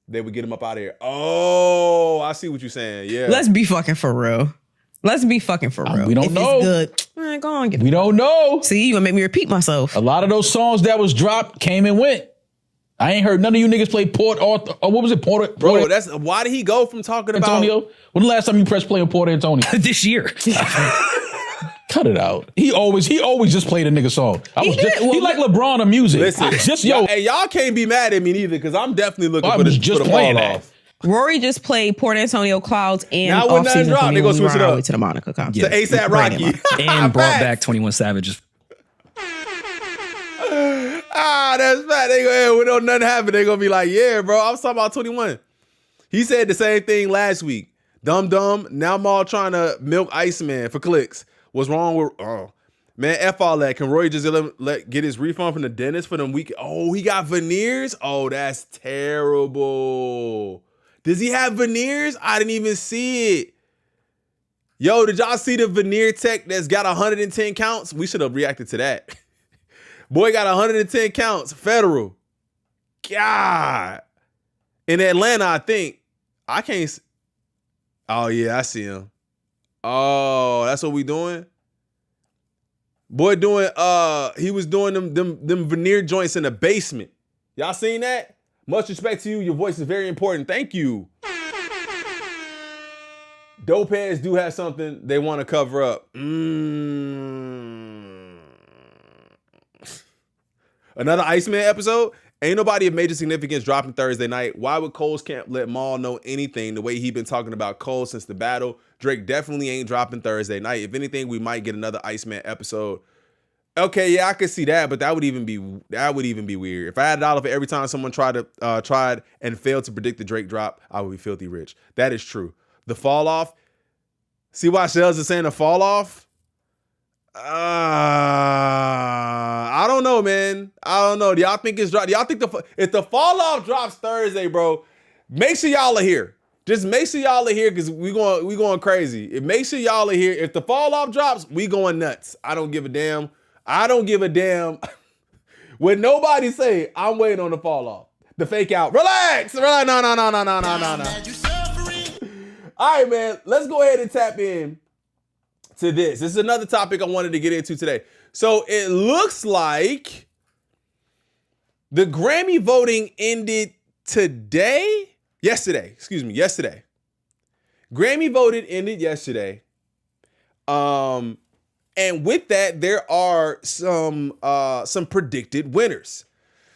they would get him up out of here. Oh, I see what you're saying. Yeah. Let's be fucking for real. We don't if know. It's good, go on. We don't know. See, you gonna make me repeat myself. A lot of those songs that was dropped came and went. I ain't heard none of you niggas play Port Arthur. What was it? Port. Bro, why did he go from talking Antonio? about When the last time you pressed play on Port Antonio? This year. Cut it out. He always just played a nigga song. He like LeBron of music. Listen, hey, y'all can't be mad at me neither because I'm definitely looking for the fall off. Rory just played Port Antonio Clouds and now when nothing dropped, they go switch it up to the Monica concert. Yeah. To ASAP Rocky. And brought back 21 Savage. That's bad. They go, when nothing happened, they gonna be like, yeah, bro, I was talking about 21. He said the same thing last week. Dumb. Now I'm all trying to milk Iceman for clicks. What's wrong with man? F all that. Can Roy just get his refund from the dentist for them week? Oh, he got veneers? Oh, that's terrible. Does he have veneers? I didn't even see it. Yo, did y'all see the veneer tech that's got 110 counts? We should have reacted to that. Boy got 110 counts, federal. God. In Atlanta, I think. I can't. Oh, yeah, I see him. Oh, that's what we doing? Boy doing, he was doing them veneer joints in the basement. Y'all seen that? Much respect to you. Your voice is very important. Thank you. Dope heads do have something they want to cover up. Another Iceman episode? Ain't nobody of major significance dropping Thursday night. Why would Cole's camp let Maul know anything the way he been talking about Cole since the battle? Drake definitely ain't dropping Thursday night. If anything, we might get another Iceman episode. Okay, yeah, I could see that, but that would even be weird. If I had $1 for every time someone tried and failed to predict the Drake drop, I would be filthy rich. That is true. The fall off. See why Shells is saying the fall off? I don't know, man. I don't know. Do y'all think it's drop? Do y'all think if the fall off drops Thursday, bro? Make sure y'all are here. Just make sure y'all are here because we going crazy. Make sure y'all are here. If the fall off drops, we going nuts. I don't give a damn. When nobody say, I'm waiting on the fall off. The fake out. Relax. No. All right, man. Let's go ahead and tap in to this. This is another topic I wanted to get into today. So it looks like the Grammy voting ended yesterday. Grammy voting ended yesterday. And with that, there are some predicted winners.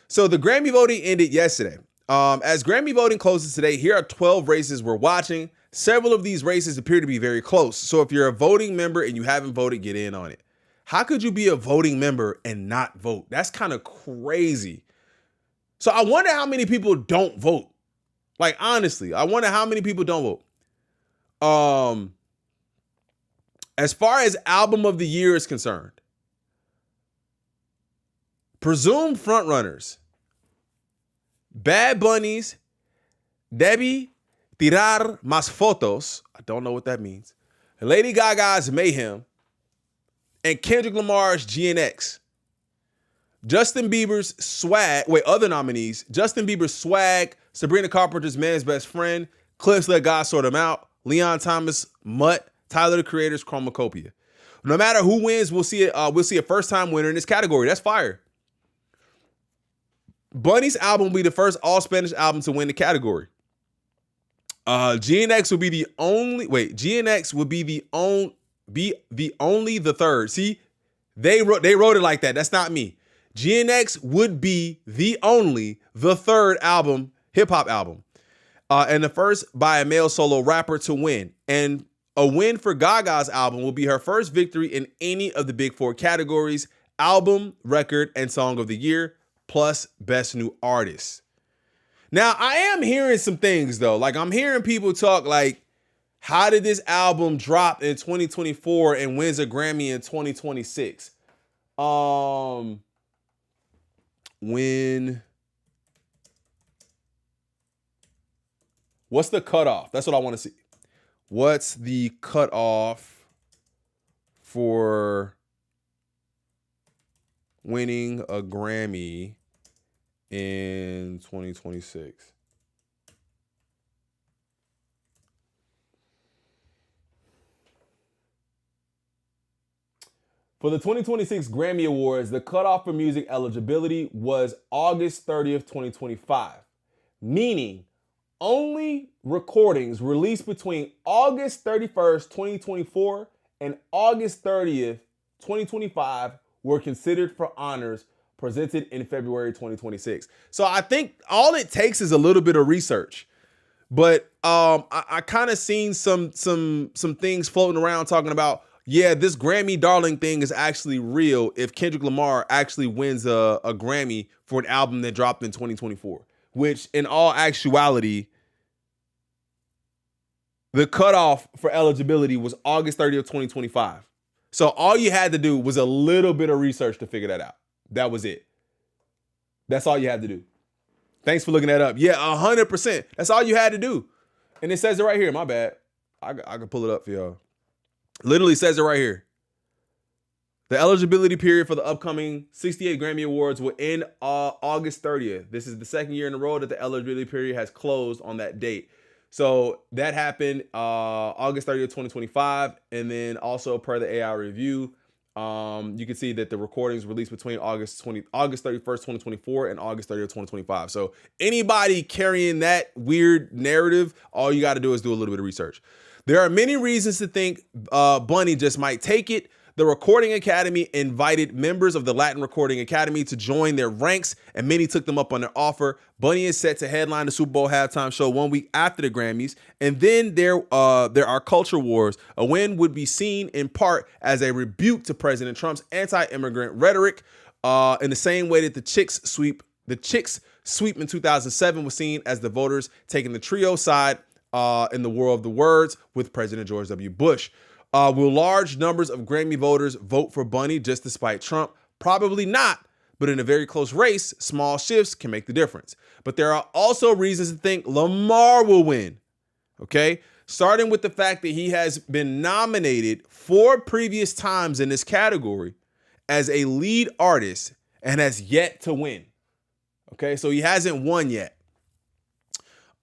So the Grammy voting ended yesterday. As Grammy voting closes today, here are 12 races we're watching. Several of these races appear to be very close. So if you're a voting member and you haven't voted, get in on it. How could you be a voting member and not vote? That's kind of crazy. So I wonder how many people don't vote. Like, honestly, I wonder how many people don't vote. As far as album of the year is concerned, presumed frontrunners, Bad Bunny's Debí Tirar Más Fotos, I don't know what that means, and Lady Gaga's Mayhem, and Kendrick Lamar's GNX. Justin Bieber's Swag, other nominees, Justin Bieber's Swag, Sabrina Carpenter's Man's Best Friend, Cliff's Let God Sort Him Out, Leon Thomas' Mutt, Tyler the Creator's Chromacopia. No matter who wins, we'll see a first-time winner in this category. That's fire. Bunny's album will be the first all-Spanish album to win the category. GNX will be the only. GNX will be the third. See, they wrote it like that. That's not me. GNX would be the third album, hip hop album, and the first by a male solo rapper to win. And a win for Gaga's album will be her first victory in any of the big four categories: album, record, and song of the year. plus Best New Artist. Now, I am hearing some things, though. Like, I'm hearing people talk like, how did this album drop in 2024 and wins a Grammy in 2026? What's the cutoff? That's what I want to see. What's the cutoff for winning a Grammy in 2026? For the 2026 Grammy Awards, the cutoff for music eligibility was August 30th, 2025, meaning only recordings released between August 31st, 2024 and August 30th, 2025 were considered for honors presented in February 2026. So I think all it takes is a little bit of research. But I kind of seen some things floating around talking about, yeah, this Grammy darling thing is actually real if Kendrick Lamar actually wins a Grammy for an album that dropped in 2024, which in all actuality, the cutoff for eligibility was August 30th, 2025. So all you had to do was a little bit of research to figure that out. That was it. That's all you had to do. Thanks for looking that up. Yeah, 100%. That's all you had to do. And it says it right here. My bad. I can pull it up for y'all. Literally says it right here. The eligibility period for the upcoming 68 Grammy Awards will end August 30th. This is the second year in a row that the eligibility period has closed on that date. So that happened August 30th, 2025. And then also per the AI review, you can see that the recordings released between August 31st, 2024 and August 30th, 2025. So anybody carrying that weird narrative, all you got to do is do a little bit of research. There are many reasons to think Bunny just might take it. The Recording Academy invited members of the Latin Recording Academy to join their ranks, and many took them up on their offer. Bunny is set to headline the Super Bowl halftime show 1 week after the Grammys. And then there are culture wars. A win would be seen in part as a rebuke to President Trump's anti-immigrant rhetoric, in the same way that the Chicks sweep in 2007 was seen as the voters taking the trio side in the War of the Words with President George W. Bush. Will large numbers of Grammy voters vote for Bunny just despite Trump? Probably not, but in a very close race, small shifts can make the difference. But there are also reasons to think Lamar will win, okay? Starting with the fact that he has been nominated 4 previous times in this category as a lead artist and has yet to win, okay? So he hasn't won yet.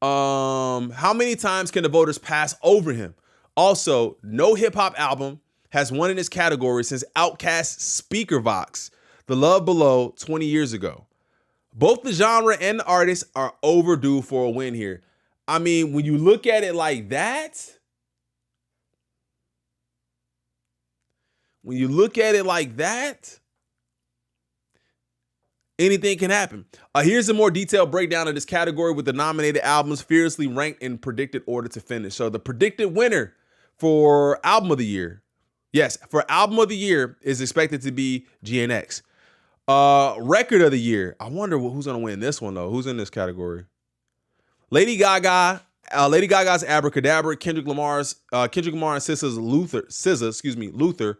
How many times can the voters pass over him? Also, no hip-hop album has won in this category since Outkast's Speaker Vox, The Love Below, 20 years ago. Both the genre and the artist are overdue for a win here. I mean, when you look at it like that, anything can happen. Here's a more detailed breakdown of this category with the nominated albums fiercely ranked in predicted order to finish. So the predicted winner for album of the year, for album of the year is expected to be GNX. Record of the year, I wonder who's going to win this one though. Who's in this category? Lady Gaga's Abracadabra, Kendrick Lamar and SZA's Luther,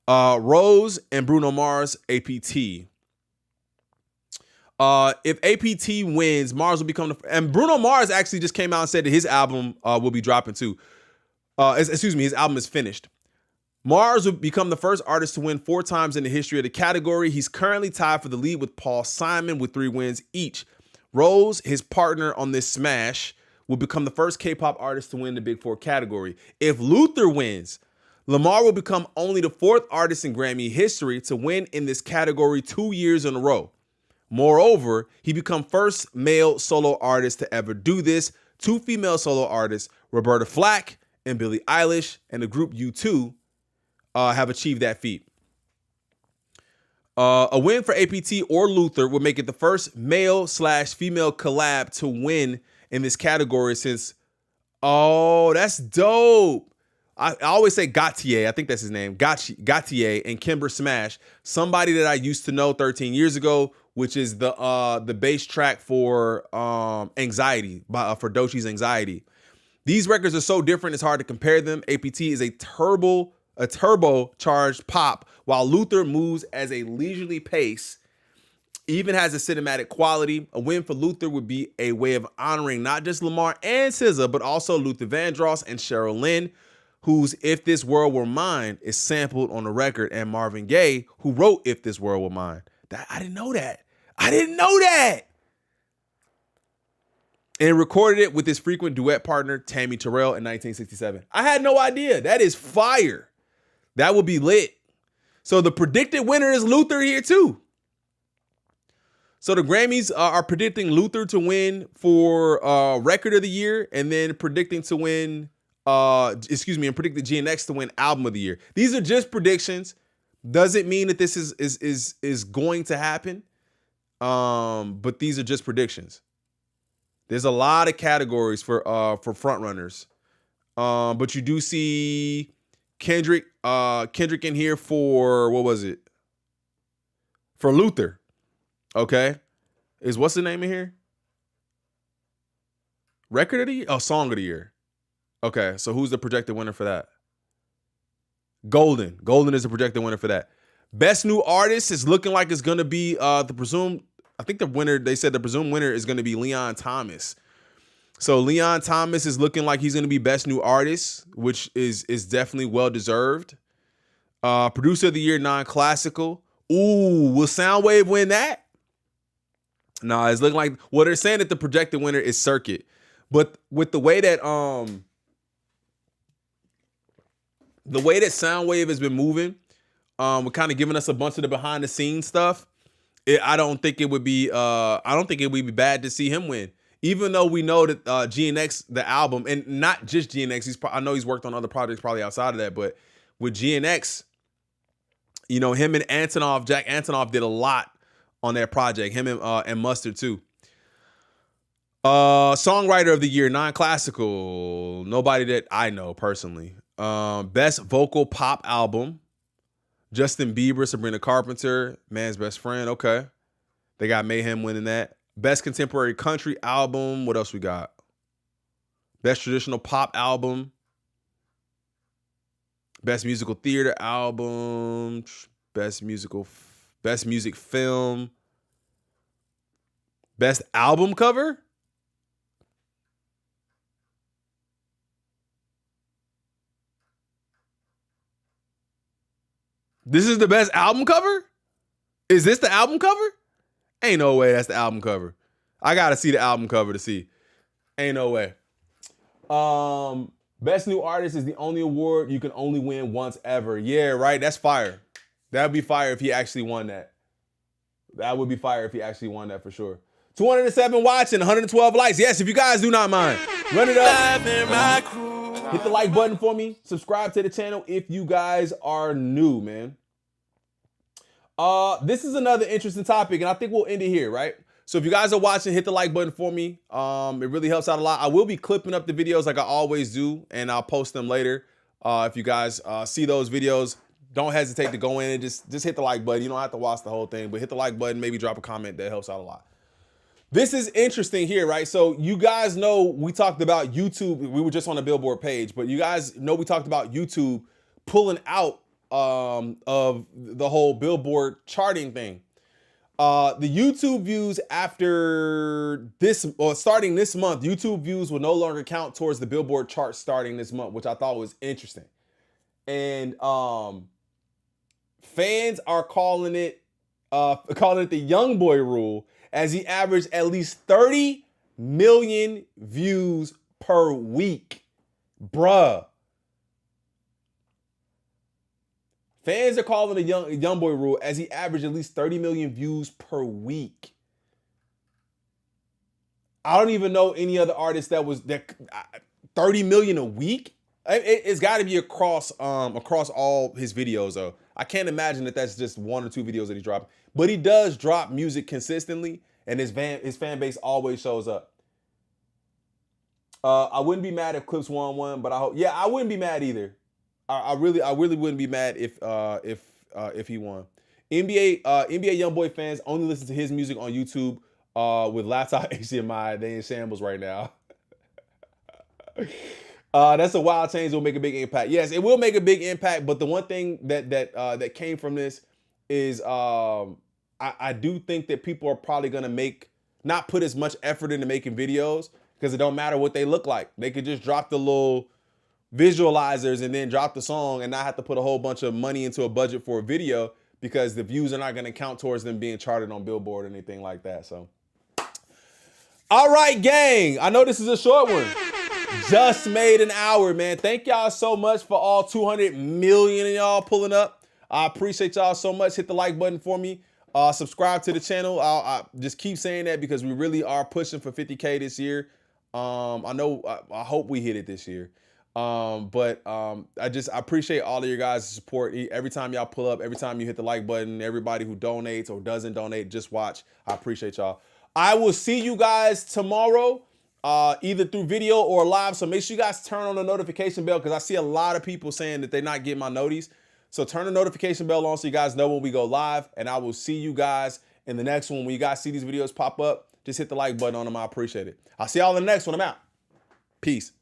Rose and Bruno Mars, APT. If APT wins, Mars will become and Bruno Mars actually just came out and said that his album will be dropping too. His album is finished. Mars will become the first artist to win 4 times in the history of the category. He's currently tied for the lead with Paul Simon with 3 wins each. Rose, his partner on this smash, will become the first K-pop artist to win the Big 4 category. If Luther wins, Lamar will become only the 4th artist in Grammy history to win in this category 2 years in a row. Moreover, he become first male solo artist to ever do this. 2 female solo artists, Roberta Flack and Billie Eilish, and the group U2 have achieved that feat. A win for APT or Luther would make it the first male/female collab to win in this category since, that's dope. I always say Gautier, I think that's his name, Gautier and Kimber Smash, somebody that I used to know 13 years ago, which is the bass track for Anxiety for Doechie's Anxiety. These records are so different, it's hard to compare them. APT is a turbo-charged pop, while Luther moves as a leisurely pace, even has a cinematic quality. A win for Luther would be a way of honoring not just Lamar and SZA, but also Luther Vandross and Cheryl Lynn, whose If This World Were Mine is sampled on the record, and Marvin Gaye, who wrote If This World Were Mine. I didn't know that. And recorded it with his frequent duet partner, Tammy Terrell, in 1967. I had no idea. That is fire. That would be lit. So the predicted winner is Luther here too. So the Grammys are predicting Luther to win for Record of the Year, and then predicting to win, and predicted GNX to win Album of the Year. These are just predictions. Doesn't mean that this is going to happen. But these are just predictions. There's a lot of categories for frontrunners. But you do see Kendrick in here for, what was it? For Luther. Okay. What's the name in here? Record of the Year? Oh, Song of the Year. Okay, so who's the projected winner for that? Golden. Golden is the projected winner for that. Best New Artist is looking like it's going to be they said the presumed winner is going to be Leon Thomas. So Leon Thomas is looking like he's going to be Best New Artist, which is definitely well-deserved. Producer of the Year, non-classical. Ooh, will Soundwave win that? No, it's looking like, well, they're saying that the projected winner is Circuit. But with the way that Soundwave has been moving, we're kind of giving us a bunch of the behind the scenes stuff. I don't think it would be bad to see him win. Even though we know that GNX, the album, and not just GNX, I know he's worked on other projects probably outside of that, but with GNX, him and Jack Antonoff did a lot on that project. Him and Mustard too. Songwriter of the Year, non-classical. Nobody that I know personally. Best vocal pop album. Justin Bieber, Sabrina Carpenter, Man's Best Friend. Okay. They got Mayhem winning that. Best contemporary country album. What else we got? Best traditional pop album. Best musical theater album. Best music film. Best album cover. This is the best album cover? Is this the album cover? Ain't no way that's the album cover. I gotta see the album cover to see. Ain't no way. Best New Artist is the only award you can only win once ever. Yeah, right. That's fire. That would be fire if he actually won that. That would be fire if he actually won that for sure. 207 watching, 112 likes. Yes, if you guys do not mind, run it up. Hit the like button for me. Subscribe to the channel if you guys are new, man. This is another interesting topic, and I think we'll end it here, right? So if you guys are watching, hit the like button for me. It really helps out a lot. I will be clipping up the videos like I always do, and I'll post them later. If you guys see those videos, don't hesitate to go in and just hit the like button. You don't have to watch the whole thing, but hit the like button, maybe drop a comment. That helps out a lot. This is interesting here, right? So you guys know we talked about YouTube. We were just on the Billboard page, but you guys know we talked about YouTube pulling out of the whole Billboard charting thing. The YouTube views after this, or starting this month, YouTube views will no longer count towards the Billboard chart starting this month, which I thought was interesting. And fans are calling it the young boy rule, as he averaged at least 30 million views per week. Bruh. Fans are calling the young boy rule as he averaged at least 30 million views per week. I don't even know any other artist that 30 million a week. It's got to be across all his videos though. I can't imagine that that's just one or two videos that he dropped. But he does drop music consistently, and his fan base always shows up. I wouldn't be mad if Clips won, but I wouldn't be mad either. I really wouldn't be mad if he won. NBA YoungBoy fans only listen to his music on YouTube with laptop HDMI. They in shambles right now. That's a wild change. It will make a big impact. Yes, it will make a big impact. But the one thing that came from this is I do think that people are probably gonna not put as much effort into making videos because it don't matter what they look like. They could just drop the little visualizers and then drop the song and not have to put a whole bunch of money into a budget for a video because the views are not going to count towards them being charted on Billboard or anything like that. So, all right, gang. I know this is a short one. Just made an hour, man. Thank y'all so much for all 200 million of y'all pulling up. I appreciate y'all so much. Hit the like button for me. Subscribe to the channel. I just keep saying that because we really are pushing for 50K this year. I hope we hit it this year. I appreciate all of your guys' support. Every time y'all pull up, every time you hit the like button, everybody who donates or doesn't donate, just watch. I appreciate y'all. I will see you guys tomorrow, either through video or live. So make sure you guys turn on the notification bell because I see a lot of people saying that they're not getting my notice. So turn the notification bell on so you guys know when we go live. And I will see you guys in the next one. When you guys see these videos pop up, just hit the like button on them. I appreciate it. I'll see y'all in the next one. I'm out. Peace.